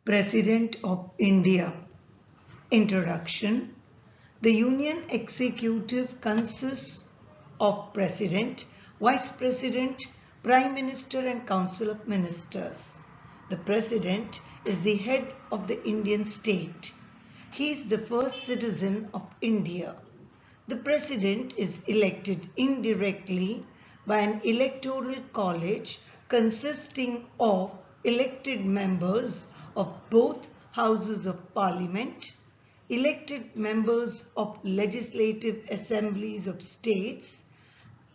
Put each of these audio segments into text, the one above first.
President of India. Introduction. The Union Executive consists of President, Vice President, Prime Minister and Council of Ministers. The President is the head of the Indian state. He is the first citizen of India. The President is elected indirectly by an electoral college consisting of elected members of both houses of parliament, elected members of legislative assemblies of states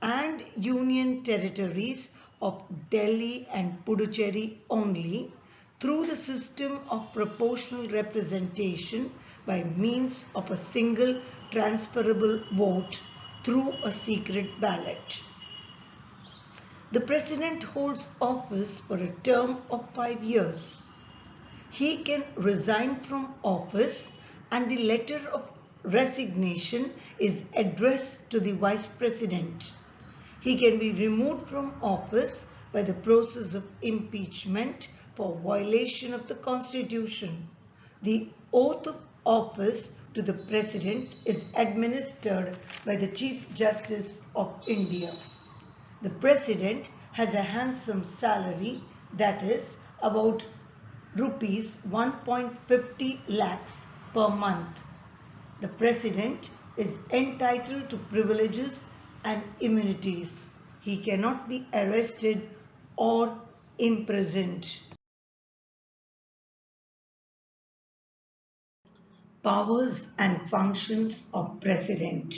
and union territories of Delhi and Puducherry only through the system of proportional representation by means of a single transferable vote through a secret ballot. The President holds office for a term of 5 years. He can resign from office and the letter of resignation is addressed to the Vice President. He can be removed from office by the process of impeachment for violation of the Constitution. The oath of office to the President is administered by the Chief Justice of India. The President has a handsome salary, that is about rupees 1.50 lakhs per month. The President is entitled to privileges and immunities. He cannot be arrested or imprisoned. Powers and functions of President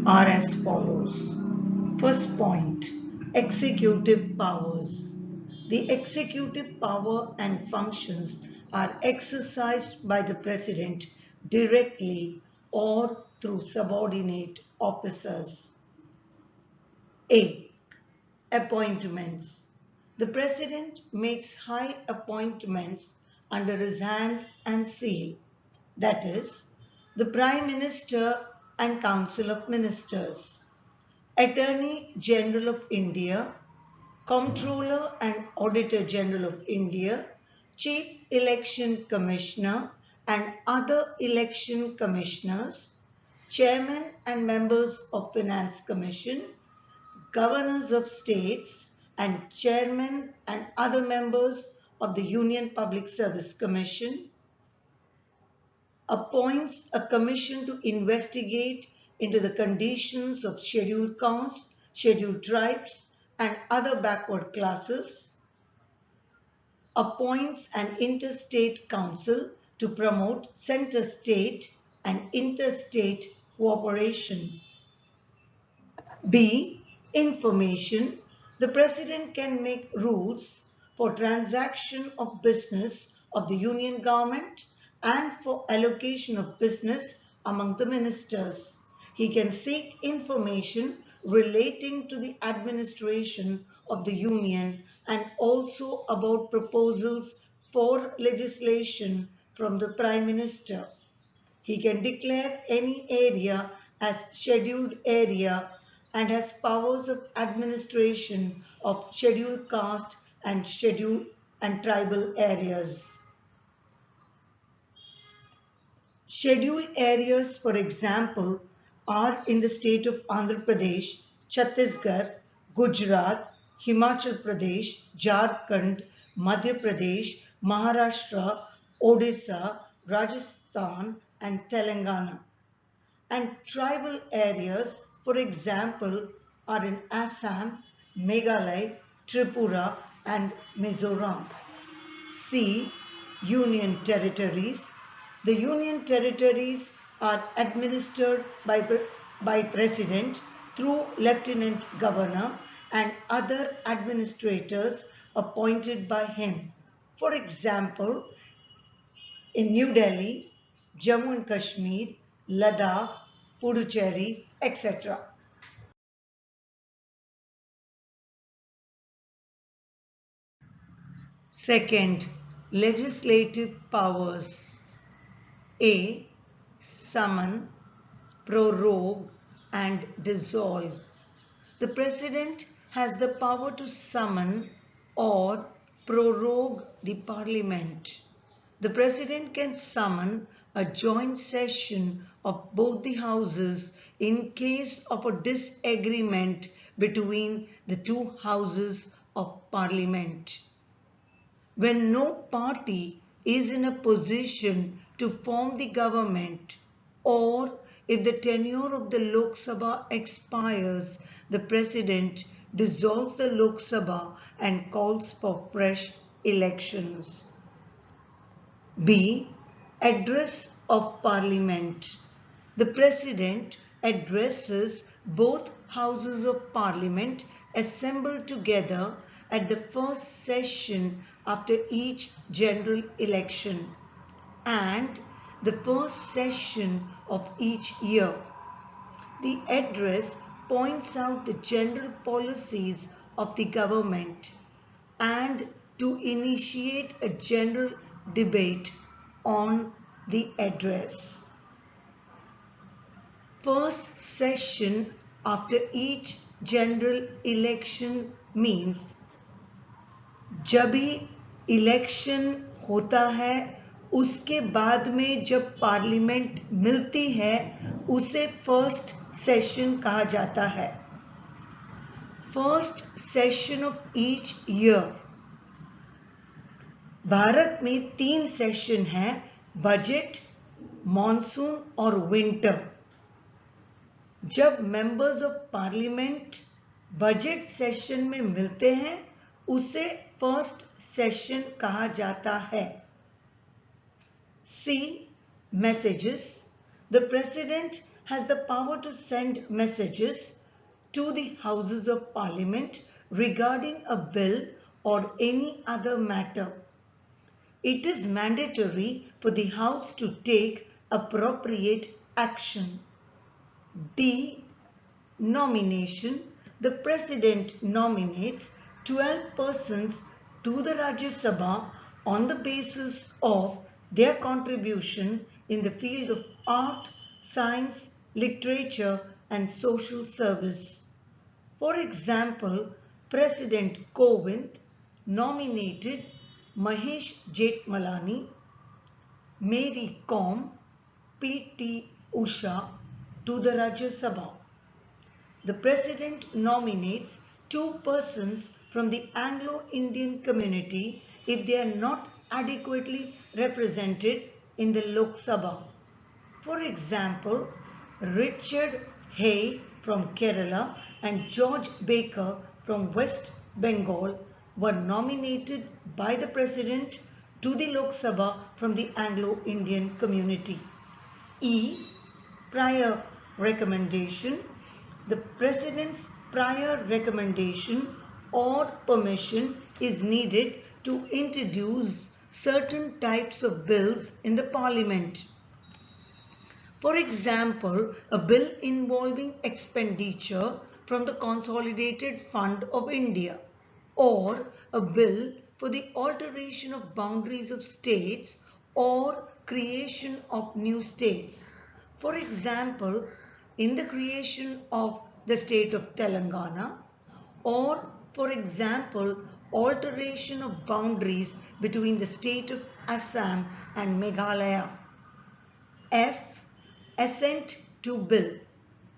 are as follows. First point, executive powers. The executive power and functions are exercised by the President directly or through subordinate officers. A. Appointments. The President makes high appointments under his hand and seal, that is, the Prime Minister and Council of Ministers, Attorney General of India, Comptroller and Auditor General of India, Chief Election Commissioner and other election commissioners, Chairman and members of Finance Commission, Governors of states and Chairman and other members of the Union Public Service Commission, appoints a commission to investigate into the conditions of scheduled castes, scheduled tribes and other backward classes, appoints an interstate council to promote center-state and interstate cooperation. B. Information. The President can make rules for transaction of business of the Union government and for allocation of business among the ministers. He can seek information relating to the administration of the Union and also about proposals for legislation from the Prime Minister. He can declare any area as scheduled area and has powers of administration of scheduled caste and scheduled and tribal areas. Scheduled areas, for example, are in the state of Andhra Pradesh, Chhattisgarh, Gujarat, Himachal Pradesh, Jharkhand, Madhya Pradesh, Maharashtra, Odisha, Rajasthan and Telangana. And tribal areas, for example, are in Assam, Meghalaya, Tripura and Mizoram. C. Union territories. The Union territories are administered by President through Lieutenant Governor and other administrators appointed by him. For example, in New Delhi, Jammu and Kashmir, Ladakh, Puducherry, etc. Second, legislative powers. A. Summon, prorogue and dissolve. The President has the power to summon or prorogue the parliament. The president can summon a joint session of both the houses in case of a disagreement between the two houses of parliament. When no party is in a position to form the government, or if the tenure of the Lok Sabha expires, the president dissolves the Lok Sabha and calls for fresh elections. B. Address of Parliament. The President addresses both houses of Parliament assembled together at the first session after each general election and the first session of each year. The address points out the general policies of the government and to initiate a general debate on the address. First session after each general election means जब भी election होता है उसके बाद में जब parliament मिलती है उसे फर्स्ट सेशन कहा जाता है. First session of each year. Bharat में 3 सेशन हैं, बजट, मॉनसून और विंटर. जब members of parliament budget session में मिलते हैं उसे फर्स्ट सेशन कहा जाता है. C. Messages. The President has the power to send messages to the Houses of Parliament regarding a bill or any other matter. It is mandatory for the House to take appropriate action. D. Nomination. The President nominates 12 persons to the Rajya Sabha on the basis of their contribution in the field of art, science, literature and social service. For example, President Kovind nominated Mahesh Jethmalani, Mary Kom, P.T. Usha to the Rajya Sabha. The President nominates 2 persons from the Anglo-Indian community if they are not adequately represented in the Lok Sabha. For example, Richard Hay from Kerala and George Baker from West Bengal were nominated by the President to the Lok Sabha from the Anglo-Indian community. E. Prior recommendation. The President's prior recommendation or permission is needed to introduce certain types of bills in the Parliament. For example, a bill involving expenditure from the Consolidated Fund of India or a bill for the alteration of boundaries of states or creation of new states. For example, in the creation of the state of Telangana, or for example, alteration of boundaries between the state of Assam and Meghalaya. F. Assent to bill.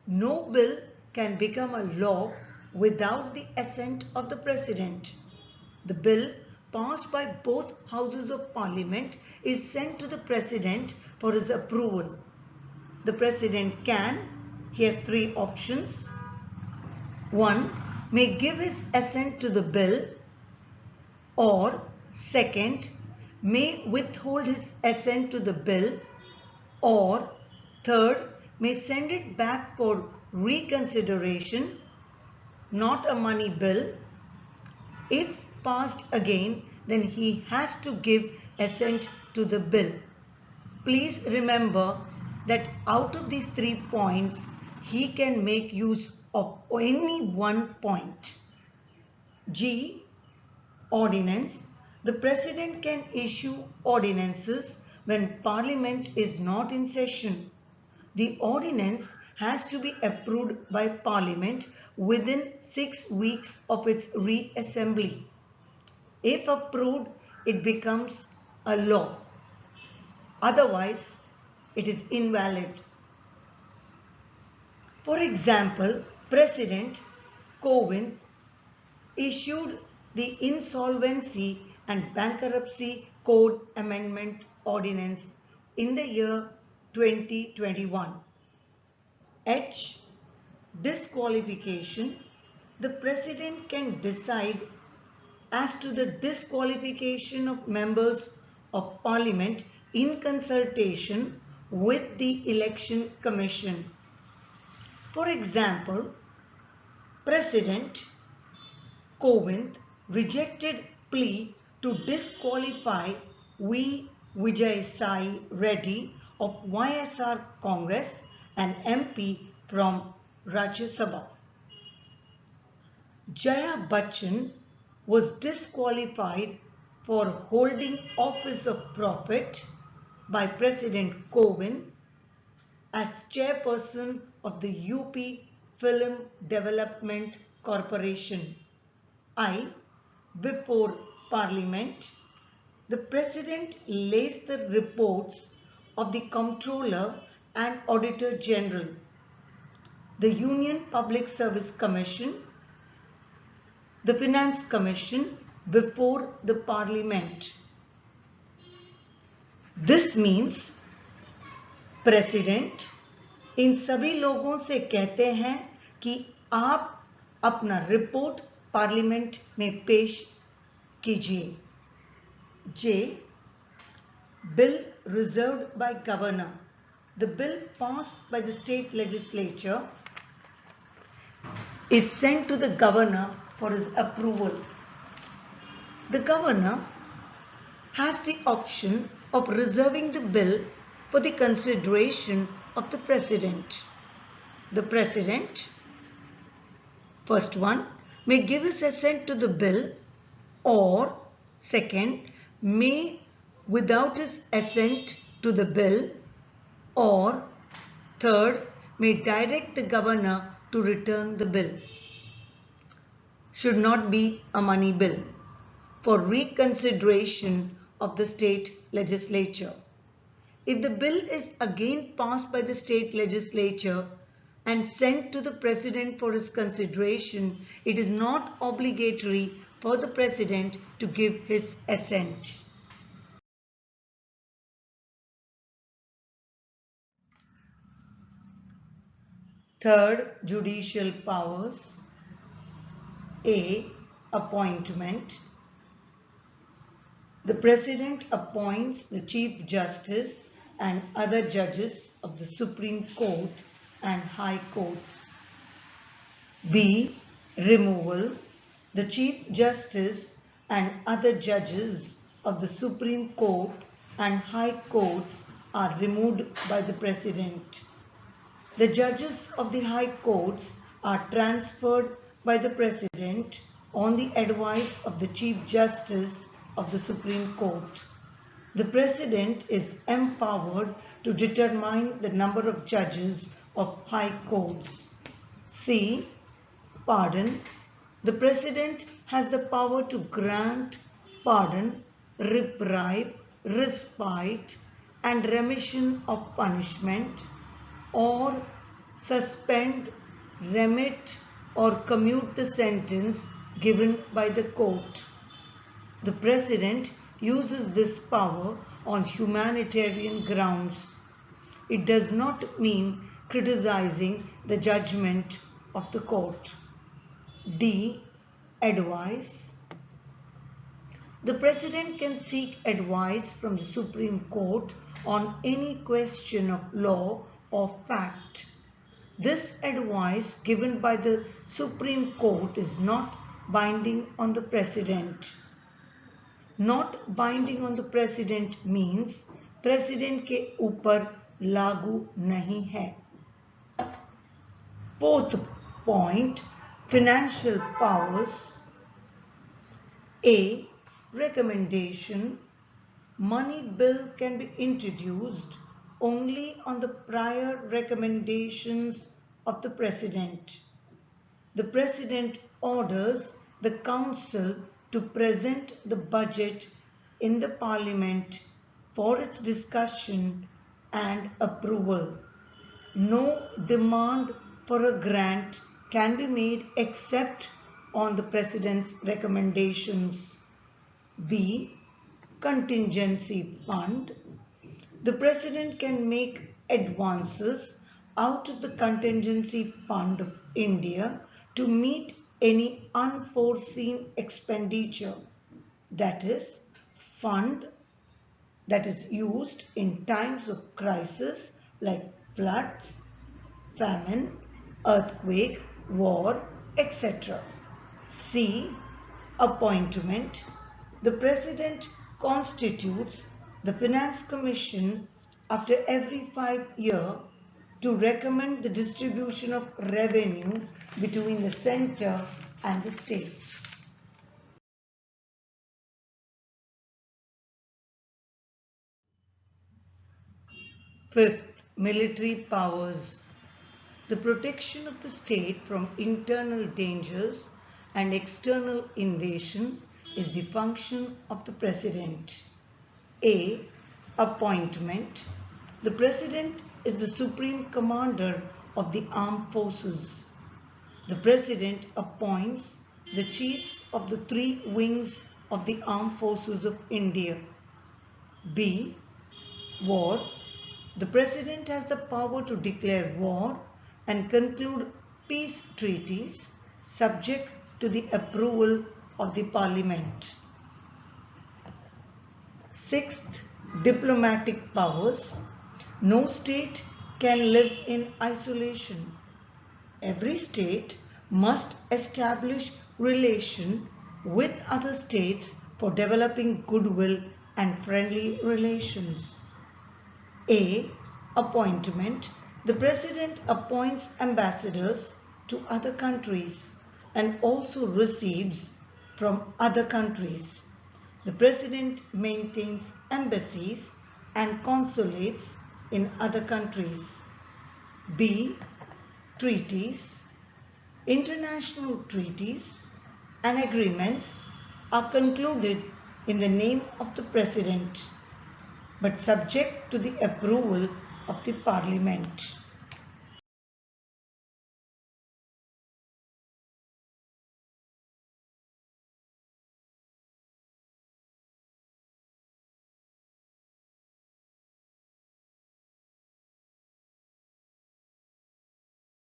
No bill can become a law without the assent of the President. The bill passed by both houses of Parliament is sent to the President for his approval. The President can, he has 3 options. 1. May give his assent to the bill, or 2nd, may withhold his assent to the bill, or 3rd, may send it back for reconsideration, not a money bill. If passed again, then he has to give assent to the bill. Please remember that out of these 3 points, he can make use of any one point. G. Ordinance. The President can issue ordinances when Parliament is not in session. The ordinance has to be approved by Parliament within 6 weeks of its reassembly. If approved, it becomes a law. Otherwise, it is invalid. For example, President Cohen issued the Insolvency and Bankruptcy Code Amendment Ordinance in the year 2021. H. Disqualification. The President can decide as to the disqualification of members of Parliament in consultation with the Election Commission. For example, President Kovind rejected plea to disqualify V. Vijay Sai Reddy of YSR Congress, an MP from Rajya Sabha. Jaya Bachchan was disqualified for holding office of profit by President Kovind as chairperson of the UP Film Development Corporation. I. Before Parliament, the President lays the reports of the Comptroller and Auditor General, the Union Public Service Commission, the Finance Commission before the Parliament. This means President इन सभी लोगों से कहते हैं कि आप अपना report parliament में पेश कीजिए. J. Bill reserved by Governor. The bill passed by the state legislature is sent to the Governor for his approval. The Governor has the option of reserving the bill for the consideration of the President. The President, first one, may give his assent to the bill, or second, may without his assent to the bill, or third, may direct the Governor to return the bill. Should not be a money bill for reconsideration of the state legislature. If the bill is again passed by the state legislature and sent to the President for his consideration, it is not obligatory for the President to give his assent. Third, judicial powers. A. Appointment. The President appoints the Chief Justice and other judges of the Supreme Court and High Courts. B. Removal. The Chief Justice and other judges of the Supreme Court and High Courts are removed by the President. The judges of the High Courts are transferred by the President on the advice of the Chief Justice of the Supreme Court. The President is empowered to determine the number of judges of High Courts. C. Pardon. The President has the power to grant pardon, reprieve, respite, and remission of punishment, or suspend, remit, or commute the sentence given by the court. The President uses this power on humanitarian grounds. It does not mean criticizing the judgment of the court. D. Advice. The President can seek advice from the Supreme Court on any question of law or fact. This advice given by the Supreme Court is not binding on the President. Not binding on the President means President के ऊपर लागू नहीं है. Fourth point, financial powers. A. Recommendation. Money bill can be introduced only on the prior recommendations of the President. The President orders the Council to present the budget in the Parliament for its discussion and approval. No demand for a grant can be made except on the President's recommendations. B. Contingency Fund. The President can make advances out of the Contingency Fund of India to meet any unforeseen expenditure, that is, fund that is used in times of crisis like floods, famine, earthquake, war, etc. C. Appointment. The President constitutes the Finance Commission after every 5 years to recommend the distribution of revenue between the centre and the states. Fifth, military powers. The protection of the state from internal dangers and external invasion is the function of the President. A. Appointment. The President is the Supreme Commander of the Armed Forces. The President appoints the chiefs of the 3 wings of the Armed Forces of India. B. War. The President has the power to declare war and conclude peace treaties subject to the approval of the Parliament. Sixth, diplomatic powers. No state can live in isolation. Every state must establish relation with other states for developing goodwill and friendly relations. A. Appointment. The President appoints ambassadors to other countries and also receives from other countries. The President maintains embassies and consulates in other countries. B. Treaties. International treaties and agreements are concluded in the name of the President, but subject to the approval of the Parliament.